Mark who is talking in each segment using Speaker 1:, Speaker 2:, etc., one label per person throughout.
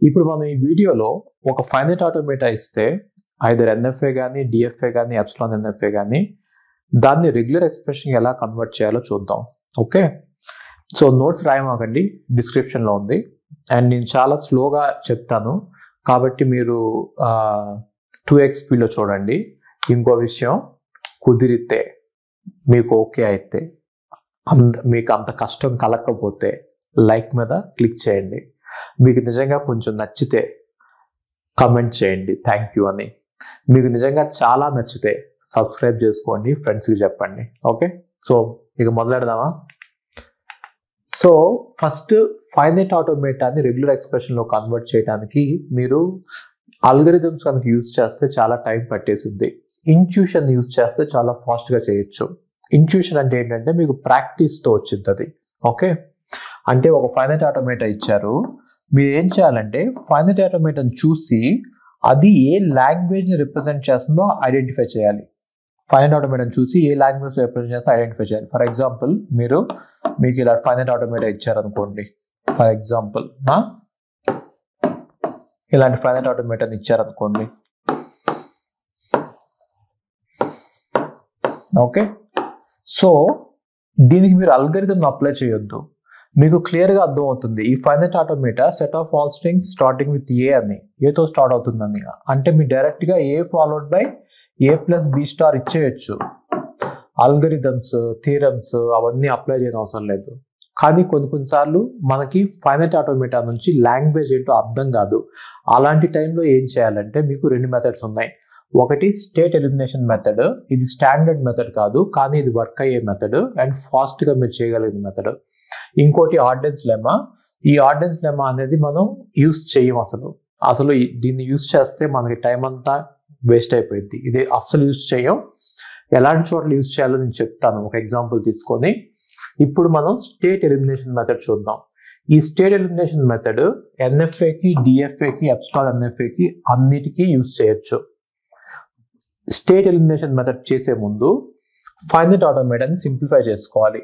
Speaker 1: ఇప్పుడు మనం ఈ వీడియోలో ఒక ఫైనైట్ ఆటోమేటా ఇస్తే ఐదర్ ఎన్ఎఫ్ఏ కానీ డిఎఫ్ఏ కానీ ఎప్సిలాన్ ఎన్ఎఫ్ఏ కానీ దాన్ని రెగ్యులర్ ఎక్స్ప్రెషన్ ఎలా కన్వర్ట్ చేయాలో చూద్దాం. ఓకే, సో నోట్స్ రాయమాకండి, డిస్క్రిప్షన్లో ఉంది. అండ్ నేను చాలా స్లోగా చెప్తాను కాబట్టి మీరు 2x స్పీడ్లో చూడండి. ఇంకో విషయం, కుదిరితే మీకు ఓకే అయితే మీకు అంత కష్టం కలగకపోతే లైక్ మీద క్లిక్ చేయండి. మీకు నిజంగా కొంచెం నచ్చితే కమెంట్ చేయండి థ్యాంక్ యూ అని. మీకు నిజంగా చాలా నచ్చితే సబ్స్క్రైబ్ చేసుకోండి, ఫ్రెండ్స్కి చెప్పండి. ఓకే, సో ఇక మొదలెడదామా? సో ఫస్ట్ ఫైనైట్ ఆటోమేటాని రెగ్యులర్ ఎక్స్ప్రెషన్లో కన్వర్ట్ చేయడానికి మీరు అల్గరిథమ్స్ కనుక యూజ్ చేస్తే చాలా టైం పట్టేసింది. ఇంట్యూషన్ యూజ్ చేస్తే చాలా ఫాస్ట్గా చేయొచ్చు. ఇంట్యూషన్ అంటే ఏంటంటే మీకు ప్రాక్టీస్తో వచ్చింది అది. ఓకే, అంటే ఒక ఫైనైట్ ఆటోమేటా ఇచ్చారు, మీరు ఏం చేయాలంటే ఫైనైట్ ఆటోమేటాని చూసి అది ఏ లాంగ్వేజ్ని రిప్రజెంట్ చేస్తుందో ఐడెంటిఫై చేయాలి. ఫైనైట్ ఆటోమేటాని చూసి ఏ లాంగ్వేజ్ రిప్రజెంట్ చేస్తుందో ఐడెంటిఫై చేయాలి. ఫర్ ఎగ్జాంపుల్ మీకు ఇలా ఫైనైట్ ఆటోమేటా ఇచ్చారనుకోండి, ఫర్ ఎగ్జాంపుల్ ఇలాంటి ఫైనైట్ ఆటోమేటాని ఇచ్చారనుకోండి. ఓకే, సో దీనికి మీరు అల్గరిథం అప్లై చేయొద్దు, మీకు క్లియర్గా అర్థమవుతుంది. ఈ finite automata set of all strings starting with A అని, ఏతో స్టార్ట్ అవుతుందని. అంటే మీరు డైరెక్ట్గా A followed by A plus B star ఇచ్చేయచ్చు. అల్గరిథమ్స్, థియరమ్స్ అవన్నీ అప్లై చేయడం అవసరం లేదు. కానీ కొన్నిసార్లు మనకి ఫైనైట్ ఆటోమేటా నుంచి లాంగ్వేజ్ ఏంటో అర్థం కాదు. అలాంటి టైంలో ఏం చేయాలంటే మీకు రెండు మెథడ్స్ ఉన్నాయి. ఒకటి స్టేట్ ఎలిమినేషన్ మెథడ్, ఇది స్టాండర్డ్ మెథడ్ కాదు కానీ ఇది వర్క్ అయ్యే మెథడ్ అండ్ ఫాస్ట్గా మీరు చేయగలిగిన మెథడ్. ఇంకోటి ఆర్డెన్స్ లెమ్మా. ఈ ఆర్డెన్స్ లెమ్మా అనేది మనం యూస్ చేయం అసలు దీన్ని యూస్ చేస్తే మనకి టైం అంతా వేస్ట్ అయిపోయింది. ఇది అస్సలు యూస్ చేయం. ఎలాంటి చోట్ల యూస్ చేయాలో నేను చెప్తాను ఒక ఎగ్జాంపుల్ తీసుకొని. ఇప్పుడు మనం స్టేట్ ఎలిమినేషన్ మెథడ్ చూద్దాం. ఈ స్టేట్ ఎలిమినేషన్ మెథడ్ ఎన్ఎఫ్ఏకి, డిఎఫ్ఏకి, ఎప్సిలాన్ ఎన్ఎఫ్ఏకి అన్నిటికీ యూస్ చేయొచ్చు. స్టేట్ ఎలిమినేషన్ మెథడ్ చేసే ముందు ఫైనైట్ ఆటోమేటాని సింప్లిఫై చేసుకోవాలి.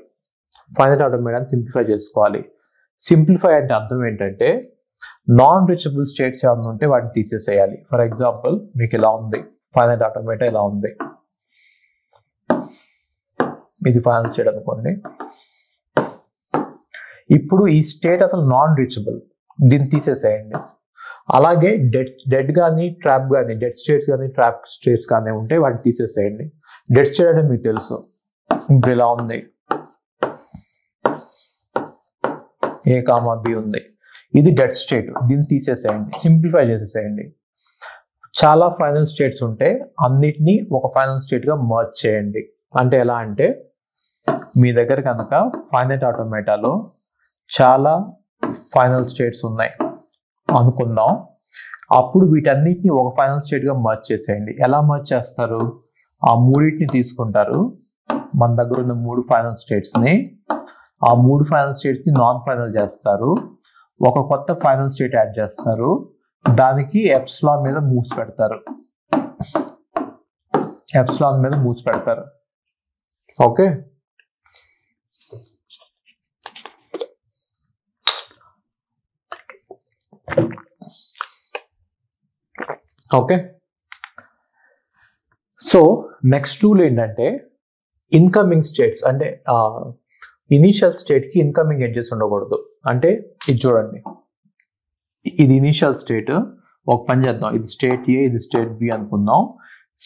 Speaker 1: సింప్లిఫై అంటే అర్థం ఏంటంటే నాన్ రీచబుల్ స్టేట్స్ ఏమన్నా ఉంటే వాటిని తీసేసేయాలి. ఫర్ ఎగ్జాంపుల్ మీకు ఇలా ఉంది, ఫైనైట్ ఆటోమేటా ఇలా ఉంది, ఇది ఫైనల్ స్టేట్ అనుకోండి. ఇప్పుడు ఈ స్టేట్ అసలు నాన్ రీచబుల్, దీన్ని తీసేసేయండి. అలాగే డెడ్ కానీ ట్రాప్ కానీ, డెడ్ స్టేట్స్ కానీ ట్రాప్ స్టేట్స్ కానీ ఉంటే వాటిని తీసేసేయండి. డెడ్ స్టేట్ అంటే మీకు తెలుసు, ఇప్పుడు ఇలా ఉంది, ఏ కామా బి ఉంది, ఇది డెడ్ స్టేట్, దీన్ని తీసేసేయండి, సింప్లిఫై చేసేసేయండి. చాలా ఫైనల్ స్టేట్స్ ఉంటే అన్నిటినీ ఒక ఫైనల్ స్టేట్గా మర్జ్ చేయండి. అంటే ఎలా అంటే మీ దగ్గర కనుక ఫైనైట్ ఆటోమేటాలో చాలా ఫైనల్ స్టేట్స్ ఉన్నాయి అనుకుందాం, అప్పుడు వీటన్నిటిని ఒక ఫైనల్ స్టేట్గా మర్జ్ చేసేయండి. ఎలా మర్జ్ చేస్తారు? ఆ మూడింటిని తీసుకుంటారు, మన దగ్గర ఉన్న 3 ఫైనల్ స్టేట్స్ని, ఆ 3 ఫైనల్ స్టేట్స్ని నాన్ ఫైనల్ చేస్తారు, ఒక కొత్త ఫైనల్ స్టేట్ యాడ్ చేస్తారు, దానికి ఎప్సిలాన్ మీద మూవ్స్ పెడతారు. ఓకే, సో నెక్స్ట్ రూల్ ఏంటంటే ఇన్కమింగ్ స్టేట్స్, అంటే ఇనీషియల్ స్టేట్కి ఇన్కమింగ్ ఎడ్జెస్ ఉండకూడదు. అంటే ఇది చూడండి, ఇది ఇనీషియల్ స్టేట్, ఒక పని చేద్దాం, ఇది స్టేట్ ఏ, ఇది స్టేట్ బి అనుకుందాం.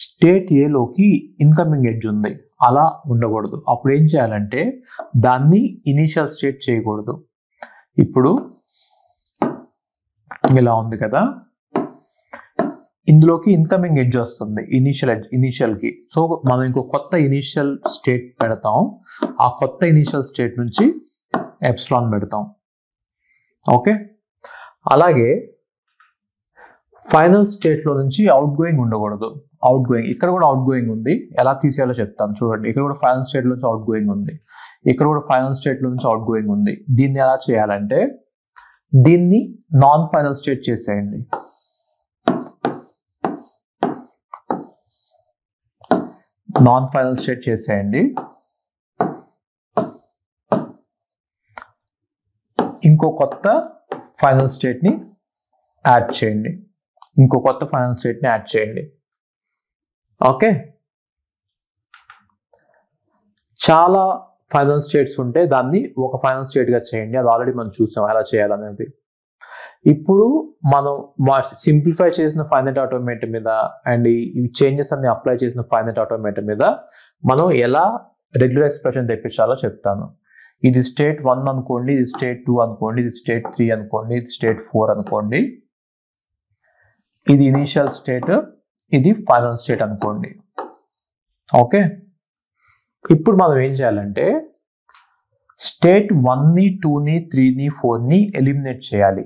Speaker 1: స్టేట్ ఏలోకి ఇన్కమింగ్ ఎడ్జ్ ఉంది, అలా ఉండకూడదు. అప్పుడు ఏం చేయాలంటే దాన్ని ఇనీషియల్ స్టేట్ చేయకూడదు. ఇప్పుడు ఇలా ఉంది కదా, ఇందులోకి ఇన్కమింగ్ ఎడ్జ్ వస్తుంది ఇనీషియల్కి. సో మనం ఇంకో కొత్త ఇనీషియల్ స్టేట్ పెడతాం, ఆ కొత్త ఇనీషియల్ స్టేట్ నుంచి ఎప్సిలాన్ పెడతాం. ఓకే, అలాగే ఫైనల్ స్టేట్లో నుంచి అవుట్ గోయింగ్ ఉండకూడదు. ఇక్కడ కూడా అవుట్ గోయింగ్ ఉంది, ఎలా తీసేయాలో చెప్తాను చూడండి. ఇక్కడ కూడా ఫైనల్ స్టేట్ నుంచి అవుట్ గోయింగ్ ఉంది, ఇక్కడ కూడా ఫైనల్ స్టేట్లో నుంచి అవుట్ గోయింగ్ ఉంది. దీన్ని ఎలా చేయాలంటే దీన్ని నాన్ ఫైనల్ స్టేట్ చేసేయండి. ఇంకో కొత్త ఫైనల్ స్టేట్ని యాడ్ చేయండి, ఇంకో కొత్త ఫైనల్ స్టేట్ని యాడ్ చేయండి. ఓకే, చాలా ఫైనల్ స్టేట్స్ ఉంటే దాన్ని ఒక ఫైనల్ స్టేట్గా చేయండి. అది ఆల్రెడీ మనం చూసాం ఎలా చేయాలనేది. ఇప్పుడు మనం సింప్లిఫై చేసిన ఫైనైట్ ఆటోమేట్ మీద అండ్ ఈ చేంజెస్ అన్ని అప్లై చేసిన ఫైనైట్ ఆటోమేట్ మీద మనం ఎలా రెగ్యులర్ ఎక్స్ప్రెషన్ తెప్పించాలో చెప్తాను. ఇది స్టేట్ 1 అనుకోండి, ఇది స్టేట్ 2 అనుకోండి, ఇది స్టేట్ 3 అనుకోండి, ఇది స్టేట్ 4 అనుకోండి, ఇది ఇనీషియల్ స్టేట్, ఇది ఫైనల్ స్టేట్ అనుకోండి. ఓకే, ఇప్పుడు మనం ఏం చేయాలంటే స్టేట్ 1ని 2ని 3ని 4ని ఎలిమినేట్ చేయాలి.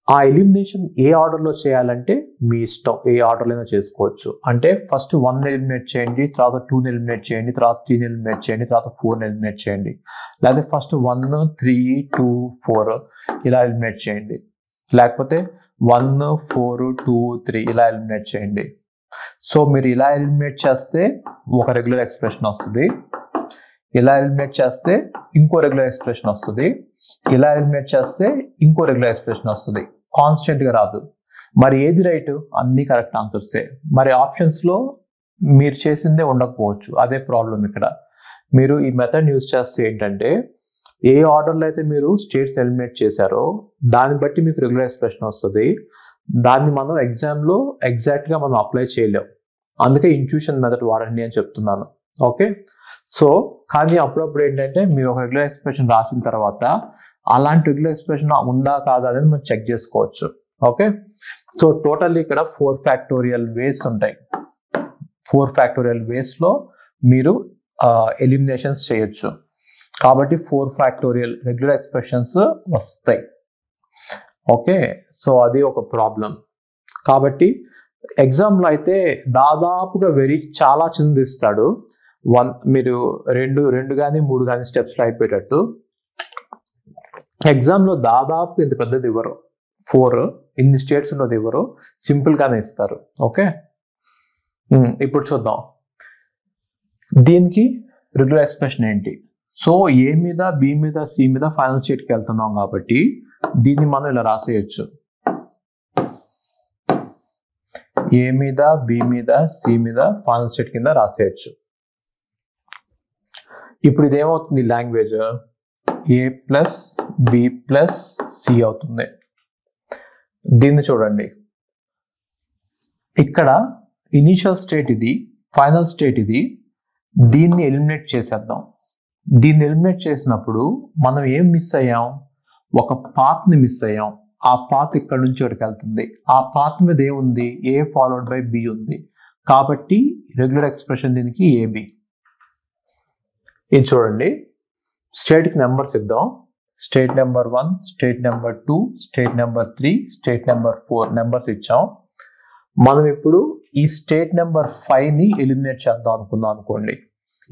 Speaker 1: ఆ ఎలిమినేషన్ ఏ ఆర్డర్లో చేయాలంటే మీ ఇష్టం, ఏ ఆర్డర్లో చేసుకోవచ్చు. అంటే ఫస్ట్ 1ని ఎలిమినేట్ చేయండి, తర్వాత 2ని ఎలిమినేట్ చేయండి, తర్వాత 3ని ఎలిమినేట్ చేయండి, తర్వాత 4ని ఎలిమినేట్ చేయండి. లేకపోతే ఫస్ట్ 1, 3, 2, 4 ఇలా ఎలిమినేట్ చేయండి. లేకపోతే 1, 4, 2, 3 ఇలా ఎలిమినేట్ చేయండి. సో మీరు ఇలా ఎలిమినేట్ చేస్తే ఒక రెగ్యులర్ ఎక్స్ప్రెషన్ వస్తుంది, ఇలా ఎలిమినేట్ చేస్తే ఇంకో రెగ్యులర్ ఎక్స్ప్రెషన్ వస్తుంది, ఇలా ఎలిమినేట్ చేస్తే ఇంకో రెగ్యులర్ ఎక్స్ప్రెషన్ వస్తుంది. కాన్స్టెంట్గా రాదు. మరి ఏది రైట్? అన్నీ కరెక్ట్ ఆన్సర్సే. మరి ఆప్షన్స్లో మీరు చేసిందే ఉండకపోవచ్చు, అదే ప్రాబ్లం ఇక్కడ. మీరు ఈ మెథడ్ యూజ్ చేస్తే ఏంటంటే ఏ ఆర్డర్లో అయితే మీరు స్టేట్స్ ఎలిమినేట్ చేశారో దాన్ని బట్టి మీకు రెగ్యులర్ ఎక్స్ప్రెషన్ వస్తుంది. దాన్ని మనం ఎగ్జామ్లో ఎగ్జాక్ట్గా మనం అప్లై చేయలేం. అందుకే ఇంట్యూషన్ మెథడ్ వాడండి అని చెప్తున్నాను. ఓకే, సో కానీ అప్పుడప్పుడు ఏంటంటే మీరు ఒక రెగ్యులర్ ఎక్స్ప్రెషన్ రాసిన తర్వాత అలాంటి రెగ్యులర్ ఎక్స్ప్రెషన్ ఉందా కాదా అనేది మనం చెక్ చేసుకోవచ్చు. ఓకే, సో టోటల్లీ ఇక్కడ 4 ఫ్యాక్టోరియల్ వేస్ ఉంటాయి. 4 ఫ్యాక్టోరియల్ వేస్లో మీరు ఎలిమినేషన్స్ చేయొచ్చు. కాబట్టి 4 ఫ్యాక్టోరియల్ రెగ్యులర్ ఎక్స్ప్రెషన్స్ వస్తాయి. ఓకే, సో అది ఒక ప్రాబ్లం. కాబట్టి ఎగ్జామ్లో అయితే దాదాపుగా చాలా చిన్నది ఇస్తాడు. మీరు రెండు కానీ 3 కానీ స్టెప్స్లో అయిపోయేటట్టు. ఎగ్జామ్లో దాదాపు ఇంత పెద్దది ఇవ్వరు, 4 ఇన్ని స్టేట్స్ ఉన్నది ఇవ్వరు, సింపుల్గానే ఇస్తారు. ఓకే, ఇప్పుడు చూద్దాం దీనికి రెగ్యులర్ ఎక్స్ప్రెషన్ ఏంటి. సో ఏ మీద, బి మీద, సి మీద ఫైనల్ స్టేట్కి వెళ్తున్నాం కాబట్టి దీన్ని మనం ఇలా రాసేయచ్చు. ఏ మీద, బి మీద, సి మీద ఫైనల్ స్టేట్ కింద రాసేయచ్చు. ఇప్పుడు ఇదేమవుతుంది? లాంగ్వేజ్ ఏ ప్లస్ బి ప్లస్ సి అవుతుంది. దీన్ని చూడండి, ఇక్కడ ఇనీషియల్ స్టేట్ ఇది, ఫైనల్ స్టేట్ ఇది. దీన్ని ఎలిమినేట్ చేసేద్దాం. దీన్ని ఎలిమినేట్ చేసినప్పుడు మనం ఏం మిస్ అయ్యాం? ఒక పాత్ని మిస్ అయ్యాం. ఆ పాత్ ఇక్కడ నుంచి ఇక్కడికి వెళ్తుంది. ఆ పాత్ మీద ఏముంది? ఏ ఫాలోడ్ బై బి ఉంది. కాబట్టి రెగ్యులర్ ఎక్స్ప్రెషన్ దీనికి ఏబి. ఇది చూడండి, స్టేట్కి నెంబర్స్ ఇద్దాం. State number 1, state number 2, state number 3, state number 4 numbers ఇచ్చాం. మనం ఇప్పుడు ఈ స్టేట్ నెంబర్ 5ని ఎలిమినేట్ చేద్దాం అనుకోండి.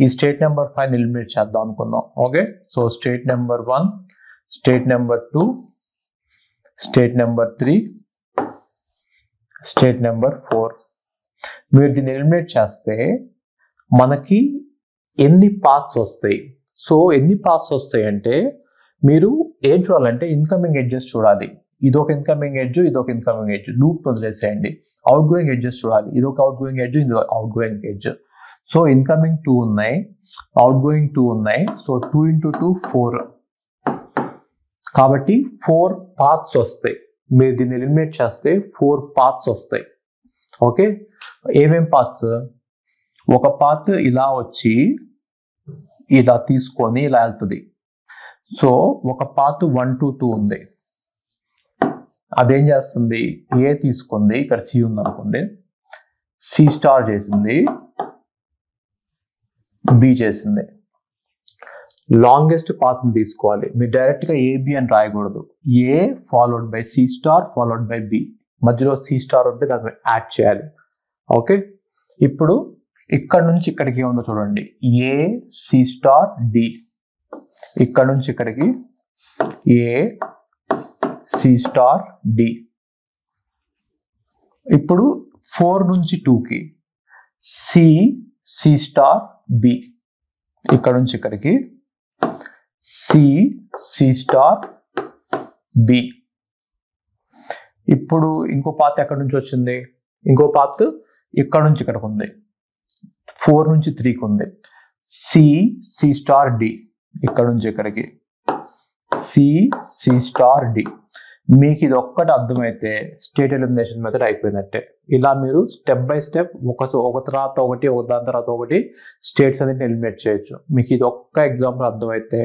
Speaker 1: ఈ స్టేట్ నెంబర్ 5ని ఎలిమినేట్ చేద్దాం అనుకుందాం. Okay, so state number 1, state number 2, state number 3, state number 4. మీరు దీన్ని ఎలిమినేట్ చేస్తే మనకి ఎన్ని పాత్స్ వస్తాయి? సో ఎన్ని పాత్స్ వస్తాయి అంటే మీరు ఏం చూడాలంటే ఇన్కమింగ్ ఎడ్జెస్ చూడాలి. ఇదొక ఇన్కమింగ్ ఎడ్జ్, ఇదొక ఇన్కమింగ్ ఎడ్జ్. లూప్ వదిలేసేయండి. అవుట్ గోయింగ్ ఎడ్జెస్ చూడాలి. ఇదొక అవుట్ గోయింగ్ ఎడ్జ్, ఇదొక out going edge. So incoming 2 ఉన్నాయి, అవుట్ గోయింగ్ 2 ఉన్నాయి. సో 2 × 2 4. కాబట్టి 4 పాత్స్ వస్తాయి. మీరు దీన్ని ఎలిమినేట్ చేస్తే 4 పాత్స్ వస్తాయి. ఓకే, ఏమేం పాత్స్? ఒక పాత్ ఇలా వచ్చి ఇలా తీసుకొని ఇలా వెళ్తుంది. సో ఒక పాత్ 1 to 2 ఉంది. అదేం చేస్తుంది? ఏ తీసుకుంది, ఇక్కడ సి ఉంది అనుకోండి, సి స్టార్ చేసింది, బి చేసింది. లాంగెస్ట్ పాత్ని తీసుకోవాలి. మీరు డైరెక్ట్గా ఏబి అని రాయకూడదు. A followed by C star followed by B. మధ్యలో సి స్టార్ ఉంటే దాన్ని యాడ్ చేయాలి. ఓకే, ఇప్పుడు ఇక్కడ నుంచి ఇక్కడికి ఏముందో చూడండి. A C star D. ఇక్కడ నుంచి ఇక్కడికి ఏ సి స్టార్ డి. ఇప్పుడు 4 నుంచి 2కి సి సి స్టార్ బి. ఇక్కడ నుంచి ఇక్కడికి సి సి స్టార్ బి. ఇప్పుడు ఇంకో పాత్ ఎక్కడి నుంచి వచ్చింది? ఇంకో పాత్ ఇక్కడ నుంచి ఇక్కడికి ఉంది, 4 నుంచి 3కి ఉంది. సి స్టార్ డి, ఇక్కడ నుంచి ఇక్కడికి సి స్టార్ డి. మీకు ఇది ఒక్కటి అర్థమైతే స్టేట్ ఎలిమినేషన్ మెథడ్ అయిపోయినట్టే. ఇలా మీరు స్టెప్ బై స్టెప్ ఒక తర్వాత ఒకటి, దాని తర్వాత ఒకటి స్టేట్స్ అనేది ఎలిమినేట్ చేయొచ్చు. మీకు ఇది ఒక్క ఎగ్జాంపుల్ అర్థమైతే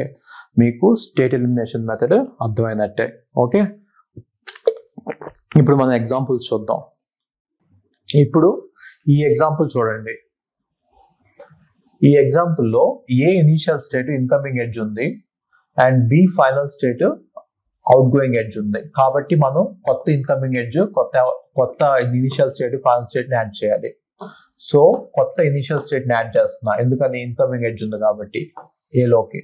Speaker 1: మీకు స్టేట్ ఎలిమినేషన్ మెథడ్ అర్థమైనట్టే. ఓకే, ఇప్పుడు మనం ఎగ్జాంపుల్స్ చూద్దాం. ఇప్పుడు ఈ ఎగ్జాంపుల్ చూడండి. ఈ ఎగ్జాంపుల్లో A initial state incoming edge ఉంది and B final state outgoing edge ఉంది. కాబట్టి మనం కొత్త ఇన్కమింగ్ ఎడ్జ్, కొత్త ఇనిషియల్ స్టేట్, ఫైనల్ స్టేట్ ని యాడ్ చేయాలి. సో కొత్త ఇనిషియల్ స్టేట్ ని యాడ్ చేస్తున్నా, ఎందుకని ఇన్కమింగ్ ఎడ్జ్ ఉంది కాబట్టి ఏలోకి.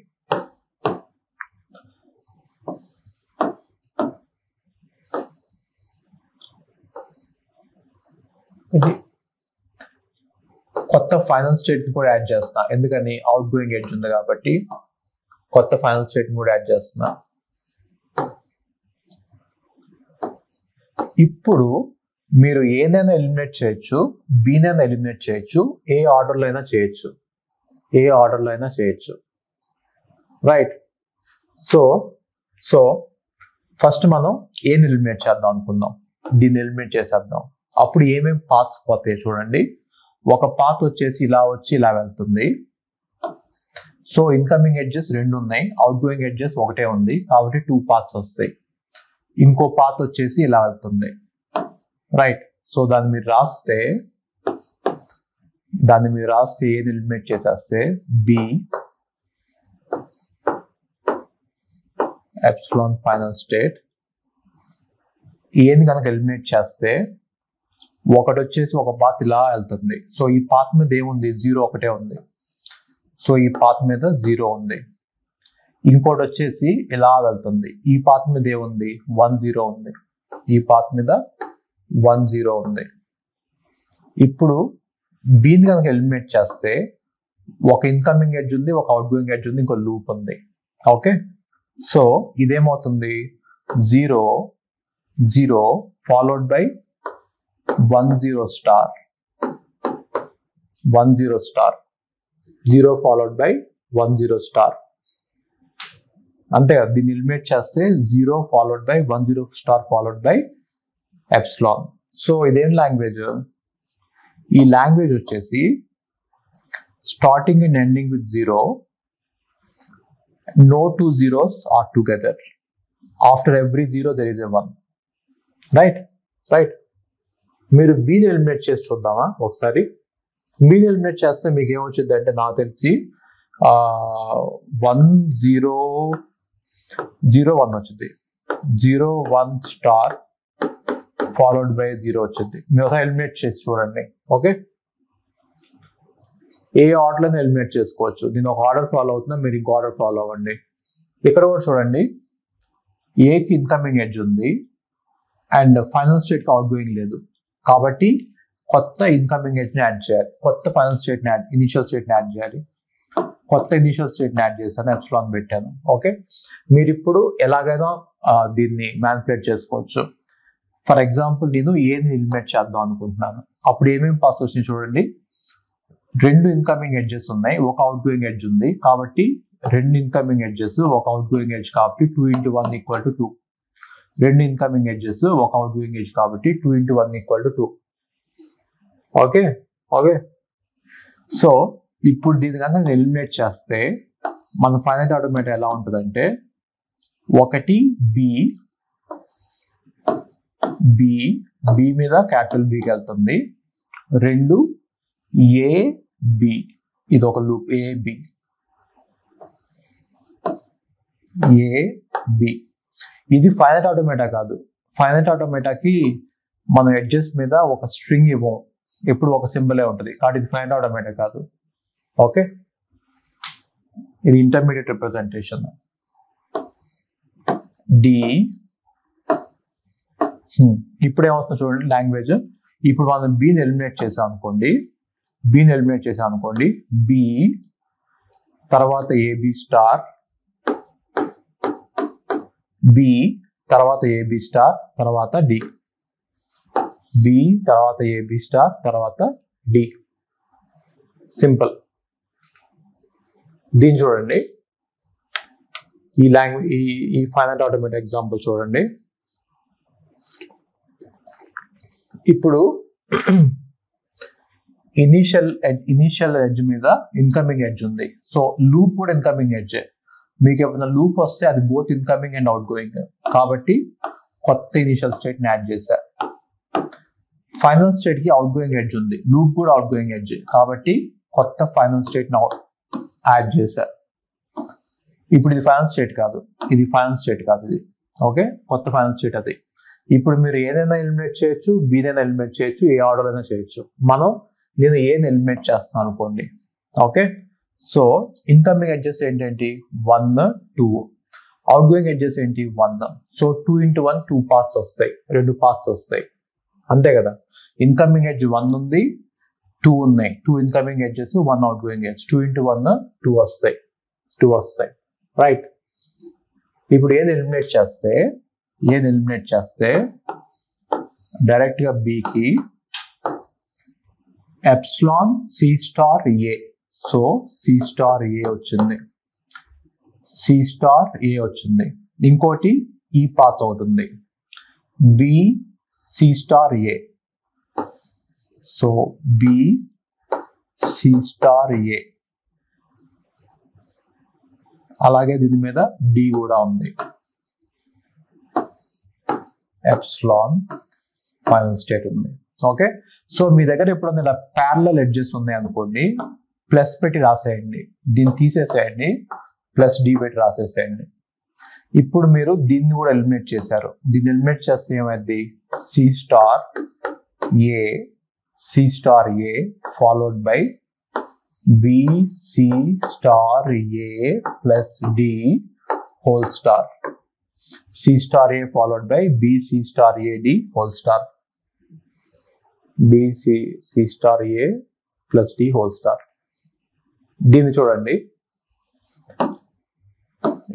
Speaker 1: ఇది కొత్త ఫైనల్ స్టేట్ ని కూడా యాడ్ చేస్తున్నా, ఎందుకని అవుట్ గోయింగ్ ఎడ్జ్ ఉంది కాబట్టి కొత్త ఫైనల్ స్టేట్ ని కూడా యాడ్ చేస్తున్నా. ఇప్పుడు మీరు ఏదైనా ఎలిమినేట్ చేయొచ్చు, బీనైనా ఎలిమినేట్ చేయొచ్చు, ఏ ఆర్డర్లో అయినా చేయొచ్చు, రైట్? సో ఫస్ట్ మనం ఏని ఎలిమినేట్ చేద్దాం అనుకుందాం. దీన్ని ఎలిమినేట్ చేసేద్దాం. అప్పుడు ఏమేమి పాత్స్ పోతాయి చూడండి. ఒక పాత్ వచ్చేసి ఇలా వచ్చి ఇలా వెళ్తుంది. సో ఇన్కమింగ్ ఎడ్జెస్ 2 ఉన్నాయి, అవుట్ గోయింగ్ ఎడ్జెస్ ఒకటే ఉంది, కాబట్టి 2 పాత్స్ వస్తాయి. ఇంకో పాత్ వచ్చేసి ఇలా వెళ్తుంది, రైట్? సో దాన్ని మీరు రాస్తే ఏది ఎలిమినేట్ చేసేస్తే బి ఎప్సిలాన్ ఫైనల్ స్టేట్. ఏది కనుక ఎలిమినేట్ చేస్తే ఒకటి వచ్చేసి ఒక పాత్ ఇలా వెళ్తుంది. సో ఈ పాత్ మీద ఏముంది? 0 ఒకటే ఉంది. సో ఈ పాత్ మీద 0 ఉంది. ఇంకోటి వచ్చేసి ఇలా వెళ్తుంది. ఈ పాత్ మీద ఏముంది? 1 0 ఉంది. ఈ పాత్ మీద 1 0 ఉంది. ఇప్పుడు బీని కనుక ఎలిమినేట్ చేస్తే ఒక ఇన్కమింగ్ ఎడ్జ్ ఉంది, ఒక అవుట్ గోయింగ్ ఎడ్జ్ ఉంది, ఇంకో లూప్ ఉంది. ఓకే, సో ఇదేమవుతుంది? 0 0 followed by 1 0 star, 1 0 star, 0 followed by 1 0 star. అంతే కదా, దీన్ని ఎలిమినేట్ చేస్తే 0 followed by 1 0 star followed by epsilon. So ఇదేం లాంగ్వేజ్? ఈ లాంగ్వేజ్ వచ్చేసి starting and ending with 0, no 2 zeros are together, after every 0 there is a 1, right? మీరు బీని eliminate చేసి చూద్దామా ఒకసారి. బీని ఎలిమినేట్ చేస్తే మీకు ఏమొచ్చింది అంటే, నాకు తెలిసి 1 0 0 1 వచ్చింది. 0 1 స్టార్ ఫాలోడ్ బై 0 వచ్చింది. మీరు ఒకసారి ఎలిమినేట్ చేసి చూడండి. ఓకే, ఏ ఆర్డర్లో ఎలిమినేట్ చేసుకోవచ్చు. దీని ఒక ఆర్డర్ ఫాలో అవుతున్నా, మీరు ఇంకో ఆర్డర్ ఫాలో అవ్వండి. ఇక్కడ కూడా చూడండి, ఏకి ఇన్కమింగ్ ఎడ్జ్ ఉంది అండ్ ఫైనల్ స్టేట్కి అవుట్ గోయింగ్ లేదు, కాబట్టి కొత్త ఇన్కమింగ్ ఎడ్జ్ని యాడ్ చేయాలి, కొత్త ఫైనల్ స్టేట్ని ఇనిషియల్ స్టేట్ని యాడ్ చేయాలి. కొత్త ఇనిషియల్ స్టేట్ని యాడ్ చేశాను, ఎప్సిలాన్ పెట్టాను. ఓకే, మీరు ఇప్పుడు ఎలాగైనా దీన్ని మ్యానిపులేట్ చేసుకోవచ్చు. ఫర్ ఎగ్జాంపుల్ నేను ఏని ఎలిమినేట్ చేద్దాం అనుకుంటున్నాను. అప్పుడు ఏమేమి పాస్ వచ్చినాయి చూడండి. 2 ఇన్కమింగ్ ఎడ్జెస్ ఉన్నాయి, ఒక అవుట్ గోయింగ్ ఎడ్జ్ ఉంది, కాబట్టి 2 ఇన్కమింగ్ ఎడ్జెస్, ఒక అవుట్ గోయింగ్ ఎడ్జ్, కాబట్టి 2 × 1 = 2. 2 ఇన్కమింగ్ ఎడ్జెస్, ఒక అవుట్ గోయింగ్ ఎడ్జ్, కాబట్టి 2 × 1 = 2. ఓకే, సో ఇప్పుడు దీని కనుక ఎలిమినేట్ చేస్తే మన ఫైనైట్ ఆటోమేటా ఎలా ఉంటుందంటే, 1 బి మీద క్యాపిటల్ బికి వెళ్తుంది, 2 ఏ బి, ఇది ఒక లూప్, ఏ బి. ఇది ఫైనైట్ ఆటోమేటా కాదు. ఫైనైట్ ఆటోమేటాకి మనం ఎడ్జెస్ మీద ఒక స్ట్రింగ్ ఇవ్వం, ఎప్పుడు ఒక సింబలే ఉంటుంది, కాబట్టి ఇది ఫైనైట్ ఆటోమేటా కాదు. ఓకే, ఇది ఇంటర్మీడియట్ రిప్రజెంటేషన్. డి ఇప్పుడు ఏమవుతుందో చూడండి లాంగ్వేజ్. ఇప్పుడు మనం బీని ఎలిమినేట్ చేసాం అనుకోండి, బి తర్వాత ఏబి స్టార్, బి తర్వాత ఏబి స్టార్, తర్వాత డి. బి, తర్వాత ఏబి స్టార్, తర్వాత డి. సింపుల్. దీన్ని చూడండి, ఈ ఫైనైట్ ఆటోమేటిక్ ఎగ్జాంపుల్ చూడండి. ఇప్పుడు ఇనిషియల్ ఎడ్జ్ మీద ఇన్కమింగ్ ఎడ్జ్ ఉంది. సో లూప్ కూడా ఇన్కమింగ్ ఎడ్జ్. మీకు ఏమైనా లూప్ వస్తే అది both incoming and out going. కాబట్టి కొత్త ఇనిషియల్ స్టేట్ ని యాడ్ చేశా. ఫైనల్ స్టేట్ కి అవుట్ గోయింగ్ ఎడ్జ్ ఉంది, లూప్ కూడా అవుట్ గోయింగ్ ఎడ్జ్. కాబట్టి కొత్త ఫైనల్ స్టేట్ ని యాడ్ చేశా. ఇప్పుడు ఇది ఫైనల్ స్టేట్ కాదు, ఇది ఓకే, కొత్త ఫైనల్ స్టేట్ అది. ఇప్పుడు మీరు ఏదైనా ఎలిమినేట్ చేయొచ్చు, బీదైనా ఎలిమినేట్ చేయొచ్చు, ఏ ఆర్డర్ అయినా చేయొచ్చు. నేను ఏని ఎలిమినేట్ చేస్తున్నాను అనుకోండి. ఓకే, సో ఇన్కమింగ్ ఎడ్జెస్ ఏంటంటే 1, 2, అవుట్ గోయింగ్ ఎడ్జెస్ ఏంటి 1. సో 2 into 1 2 పాత్స్ వస్తాయి, 2 పాత్స్ వస్తాయి, అంతే కదా. ఇన్కమింగ్ ఎడ్జ్ 1 ఉంది, 2 ఉన్నాయి, 2 incoming edges, 1 out going edge. 2 into 1 2 వస్తాయి, రైట్. ఇప్పుడు ఏది ఎలిమినేట్ చేస్తే డైరెక్ట్ గా బికి ఎప్సిలాన్ సి స్టార్ ఏ. సో సి స్టార్ ఏ వచ్చింది. ఇంకోటి ఈ పాత్ ఒకటి ఉంది, బి సి స్టార్ ఏ. సో బి సి స్టార్ ఏ. అలాగే దీని మీద డి కూడా ఉంది, ఎప్సిలాన్ ఫైనల్ స్టేట్ ఉంది. ఓకే, సో మీ దగ్గర ఎప్పుడన్నా ఇలా ప్యారలల్ ఎడ్జెస్ ఉన్నాయి అనుకోండి, ప్లస్ పెట్టి రాసేయండి, దీన్ని తీసేసేయండి, ప్లస్ డి పెట్టి రాసేసేయండి. ఇప్పుడు మీరు దీన్ని కూడా ఎలిమినేట్ చేశారు. దీన్ని ఎలిమినేట్ చేస్తే ఏమైంది, C star A followed by B star A plus D whole star. C star A followed by B star A D whole star. C star A plus D whole star. దీన్ని చూడండి,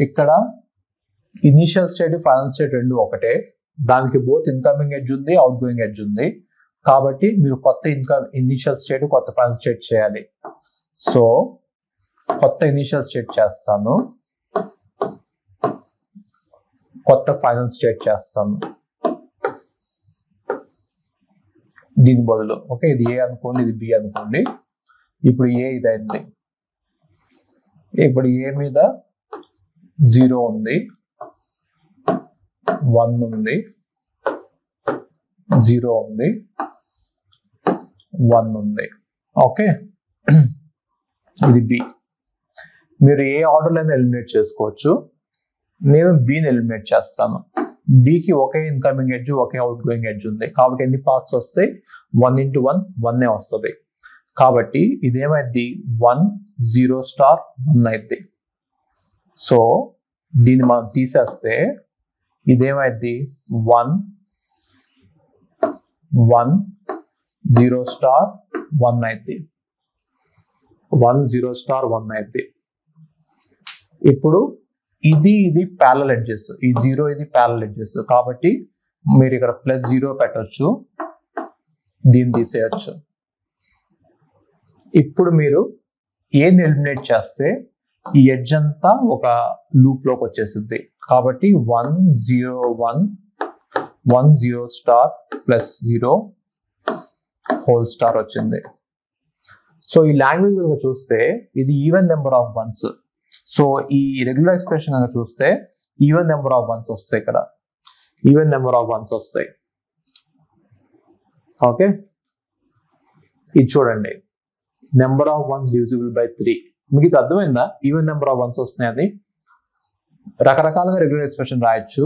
Speaker 1: ఇక్కడ initial state final state రెండు ఒకటే. దానికి both incoming edge ఉంది, out going edge ఉంది. కాబట్టి మీరు కొత్త ఇనిషియల్ స్టేట్, కొత్త ఫైనల్ స్టేట్ చేయాలి. సో కొత్త ఇనిషియల్ స్టేట్ చేస్తాను, కొత్త ఫైనల్ స్టేట్ చేస్తాను దీని బదులు. ఓకే, ఇది ఏ అనుకోండి, ఇది బి అనుకోండి. ఇప్పుడు ఏ ఇదైంది. ఇప్పుడు ఏ మీద 0 ఉంది, 1 ఉంది, 0 ఉంది, 1 ఉంది. ఓకే, ఇది బి. మీరు ఏ ఆర్డర్లో అయినా ఎలిమినేట్ చేసుకోవచ్చు. నేను బిని ఎలిమినేట్ చేస్తాను. బికి ఒకే ఇన్కమింగ్ ఎడ్జ్, ఒకే అవుట్ గోయింగ్ ఎడ్జ్ ఉంది. కాబట్టి ఎన్ని పాత్స్ వస్తాయి, 1 into 1 1 వస్తుంది. కాబట్టి ఇదేమైంది 1 0 స్టార్ 1 అయింది. సో దీన్ని మనం తీసేస్తే ఇదేమైంది 1 0 స్టార్ 1 అయింది. 1 0 స్టార్ 1 అయింది. ఇప్పుడు ఇది ప్యారలల్ ఎడ్జెస్, ఈ 0 ఇది ప్యారలల్ ఎడ్జెస్. కాబట్టి మీరు ఇక్కడ +0 పెట్టచ్చు, దీన్ని తీసేయచ్చు. ఇప్పుడు మీరు ఏది ఎలిమినేట్ చేస్తే ఈ ఎడ్జ్ అంతా ఒక లూప్ లోకి వచ్చేసింది. కాబట్టి 1 0 స్టార్ +0 హోల్ స్టార్ వచ్చింది. సో ఈ లాంగ్వేజ్ చూస్తే ఇది even number of once. So ఈ రెగ్యులర్ ఎక్స్ప్రెషన్ కనుక చూస్తే ఈవెన్ నెంబర్ ఆఫ్ వన్స్ వస్తాయి, ఇక్కడ ఈవెన్ నెంబర్ ఆఫ్ వన్స్ వస్తాయి. ఓకే, ఇది చూడండి, number of once divisible by 3. మీకు ఇది అర్థమైందా? ఈవెన్ నెంబర్ ఆఫ్ వన్స్ వస్తున్నాయి. అది రకరకాలుగా రెగ్యులర్ ఎక్స్ప్రెషన్ రాయొచ్చు.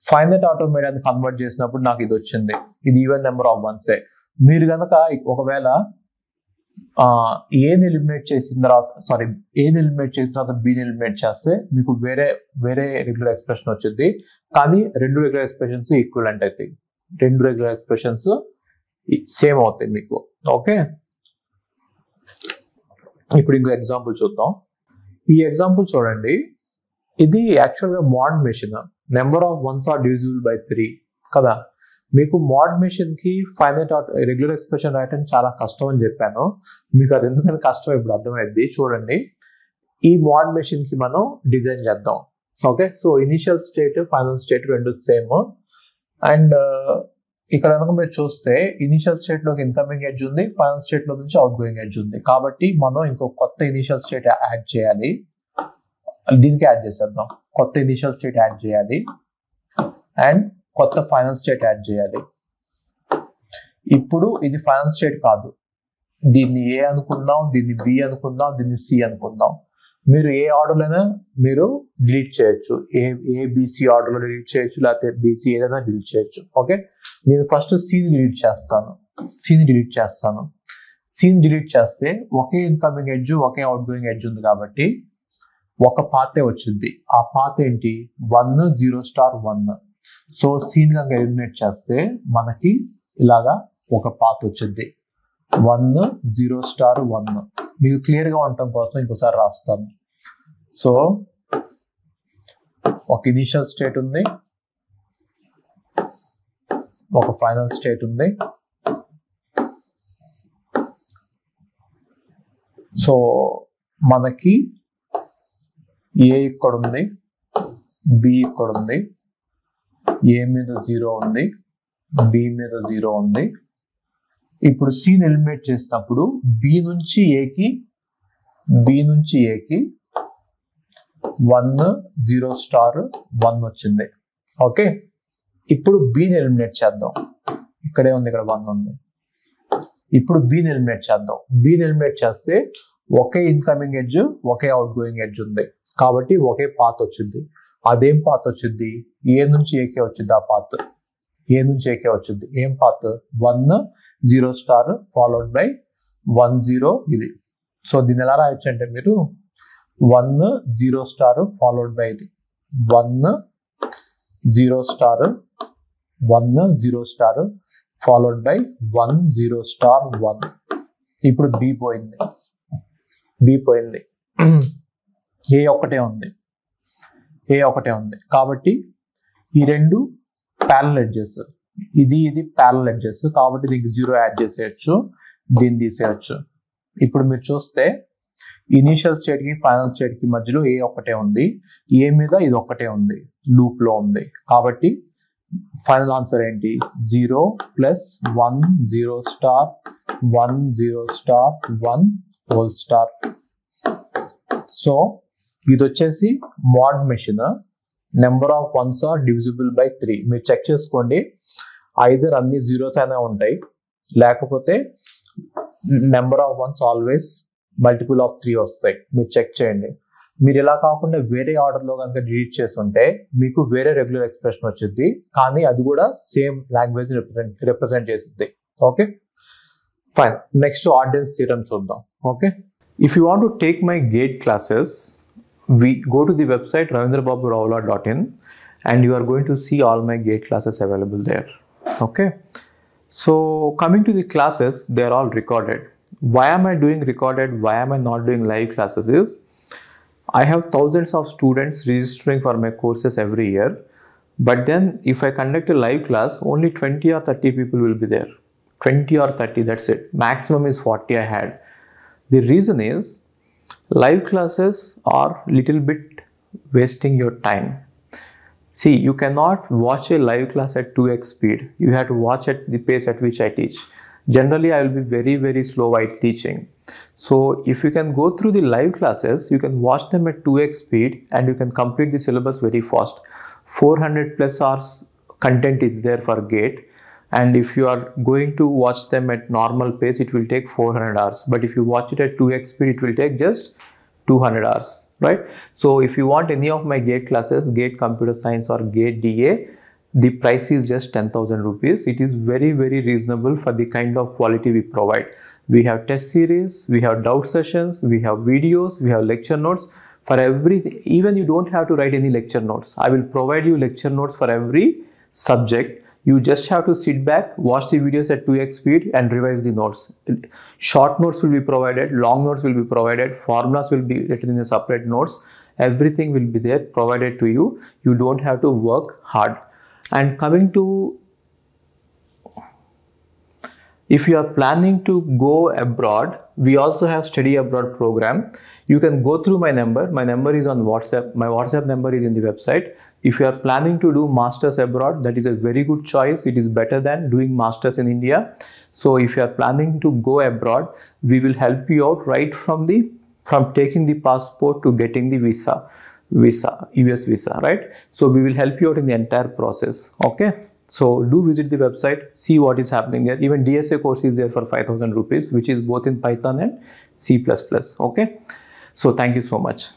Speaker 1: ఫైనైట్ ఆటోమేటిక్ కన్వర్ట్ చేసినప్పుడు నాకు ఇది వచ్చింది, ఇది ఈవెన్ నెంబర్ ఆఫ్ వన్సే. మీరు కనుక ఒకవేళ ఏని ఎలిమినేట్ చేసిన తర్వాత బిని ఎలిమినేట్ చేస్తే మీకు వేరే రెగ్యులర్ ఎక్స్ప్రెషన్ వచ్చింది. కానీ రెండు రెగ్యులర్ ఎక్స్ప్రెషన్స్ ఈక్వలెంట్ అవుతాయి, రెండు రెగ్యులర్ ఎక్స్ప్రెషన్స్ సేమ్ అవుతాయి మీకు. ఓకే, ఇప్పుడు ఇంకో ఎగ్జాంపుల్ చూద్దాం. ఈ ఎగ్జాంపుల్ చూడండి, ఇది యాక్చువల్గా modern machine. Number of ones are divisible by 3 కదా. మీకు మోడ్ మెషిన్కి ఫైనైట్ రెగ్యులర్ ఎక్స్ప్రెషన్ రాయటం చాలా కష్టం అని చెప్పాను. మీకు అది ఎందుకని కష్టం ఇప్పుడు అర్థమైంది. చూడండి, ఈ మోడ్ మెషిన్కి మనం డిజైన్ చేద్దాం. Okay, so initial state final state రెండు సేమ్. అండ్ ఇక్కడ కనుక మీరు చూస్తే ఇనిషియల్ స్టేట్లోకి ఇన్కమింగ్ ఎడ్జ్ ఉంది, ఫైనల్ స్టేట్లో నుంచి అవుట్ గోయింగ్ ఎడ్జ్ ఉంది. కాబట్టి మనం ఇంకో కొత్త ఇనిషియల్ స్టేట్ యాడ్ చేయాలి. దీనికి యాడ్ చేసేద్దాం. కొత్త ఇనిషియల్ స్టేట్ యాడ్ చేయాలి అండ్ కొత్త ఫైనల్ స్టేట్ యాడ్ చేయాలి. ఇప్పుడు ఇది ఫైనల్ స్టేట్ కాదు, దీన్ని ఏ అనుకుందాం, దీన్ని బి అనుకుందాం, దీన్ని సి అనుకుందాం. మీరు ఏ ఆర్డర్లోనే మీరు డిలీట్ చేయొచ్చు. ఏబిసి ఆర్డర్లో డిలీట్ చేయొచ్చు, లేకపోతే బీసీ ఏదైనా డిలీట్ చేయొచ్చు. ఓకే, నేను ఫస్ట్ సీని డిలీట్ చేస్తాను. సీని డిలీట్ చేస్తే ఒకే ఇన్కమింగ్ ఎడ్జ్ ఒకే అవుట్ గోయింగ్ ఎడ్జ్ ఉంది కాబట్టి ఒక పాతే వచ్చింది. ఆ పాత్ ఏంటి? 1 0 1. సో సీన్ కనుక ఎలిమినేట్ చేస్తే మనకి ఇలాగా ఒక పాత్ వచ్చింది 1 0 1. మీకు క్లియర్గా ఉండటం కోసం ఇంకోసారి రాస్తాను. సో ఒక ఇనిషియల్ స్టేట్ ఉంది, ఒక ఫైనల్ స్టేట్ ఉంది. సో మనకి ఏ ఇక్కడ ఉంది, బి ఇక్కడ ఉంది, ఏ మీద 0 ఉంది, బి మీద 0 ఉంది. ఇప్పుడు సీన్ ఎలిమినేట్ చేసినప్పుడు బి నుంచి ఏకి 1 0 1 వచ్చింది. ఓకే, ఇప్పుడు బిని ఎలిమినేట్ చేద్దాం. ఇక్కడే ఉంది, ఇక్కడ 1 ఉంది. ఇప్పుడు బిని ఎలిమినేట్ చేద్దాం. బిని ఎలిమినేట్ చేస్తే ఒకే ఇన్కమింగ్ ఎడ్జ్ ఒకే అవుట్ గోయింగ్ ఎడ్జ్ ఉంది కాబట్టి ఒకే పాత్ వచ్చింది. అదేం పాత్ వచ్చింది? ఏ నుంచి ఏకే వచ్చింది. ఆ పాత్ ఏ నుంచి ఏకే వచ్చింది. ఏం పాత్? 1 0 ఫాలోడ్ బై 1 0 ఇది. సో దీన్ని ఎలా రాయొచ్చు అంటే మీరు 1 0 ఫాలోడ్ బై ఇది 1 0 1 0 ఫాలోడ్ బై 1 0 1. ఇప్పుడు బి పోయింది. ఏ ఒకటే ఉంది. కాబట్టి ఈ రెండు ప్యారలల్ ఎడ్జెస్, ఇది ప్యారలల్ ఎడ్జెస్ కాబట్టి దీనికి 0 యాడ్ చేసేయచ్చు, దీన్ని తీసేయచ్చు. ఇప్పుడు మీరు చూస్తే ఇనిషియల్ స్టేట్ కి ఫైనల్ స్టేట్ కి మధ్యలో ఏ ఒకటే ఉంది, ఏ మీద ఇది ఒక్కటే ఉంది, లూప్ లో ఉంది. కాబట్టి ఫైనల్ ఆన్సర్ ఏంటి? 0 + 1 0 1 0 1 హోల్ స్టార్. సో ఇది వచ్చేసి mod machine. Number of ones are divisible by 3. మీరు చెక్ చేసుకోండి, ఐదర్ అన్ని జీరోస్ అయినా ఉంటాయి, లేకపోతే number of once always multiple of 3 వస్తాయి. మీరు చెక్ చేయండి. మీరు ఇలా కాకుండా వేరే ఆర్డర్లో కనుక డిలీట్ చేస్తుంటే మీకు వేరే రెగ్యులర్ ఎక్స్ప్రెషన్ వచ్చింది, కానీ అది కూడా సేమ్ లాంగ్వేజ్ రిప్రజెంట్ చేస్తుంది. Okay, fine. Next Arden's theorem చూద్దాం. Okay, if you want to take my GATE classes, we go to the website ravindrababurao.in and you are going to see all my gate classes available there. Okay, so coming to the classes, they are all recorded. Why am I doing recorded? Why am I not doing live classes? Is I have thousands of students registering for my courses every year, but then if I conduct a live class, only 20 or 30 people will be there. 20 or 30, that's it. Maximum is 40 I had. The reason is live classes are little bit wasting your time. See, you cannot watch a live class at 2x speed. You have to watch at the pace at which I teach. Generally, I will be very, very slow while teaching. So if you can go through the live classes, you can watch them at 2x speed and you can complete the syllabus very fast. 400+ hours content is there for GATE. And if you are going to watch them at normal pace, it will take 400 hours. But if you watch it at 2x speed, it will take just 200 hours, right? So if you want any of my GATE classes, GATE Computer Science or GATE DA, the price is just 10,000 rupees. It is very, very reasonable for the kind of quality we provide. We have test series, we have doubt sessions, we have videos, we have lecture notes for everything. Even you don't have to write any lecture notes. I will provide you lecture notes for every subject. You just have to sit back, watch the videos at 2x speed and revise the notes. Short notes will be provided, long notes will be provided, formulas will be written in the separate notes. Everything will be there provided to you. You don't have to work hard. And coming to If you are planning to go abroad, we also have study abroad program. You can go through my number. My number is on WhatsApp. My WhatsApp number is in the website. If you are planning to do masters abroad, that is a very good choice. It is better than doing masters in India. So if you are planning to go abroad, we will help you out right from taking the passport to getting the visa, US visa, right? So we will help you out in the entire process. Okay. So do visit the website, see what is happening there. Even DSA course is there for 5,000 rupees, which is both in Python and C++. Okay. So thank you so much.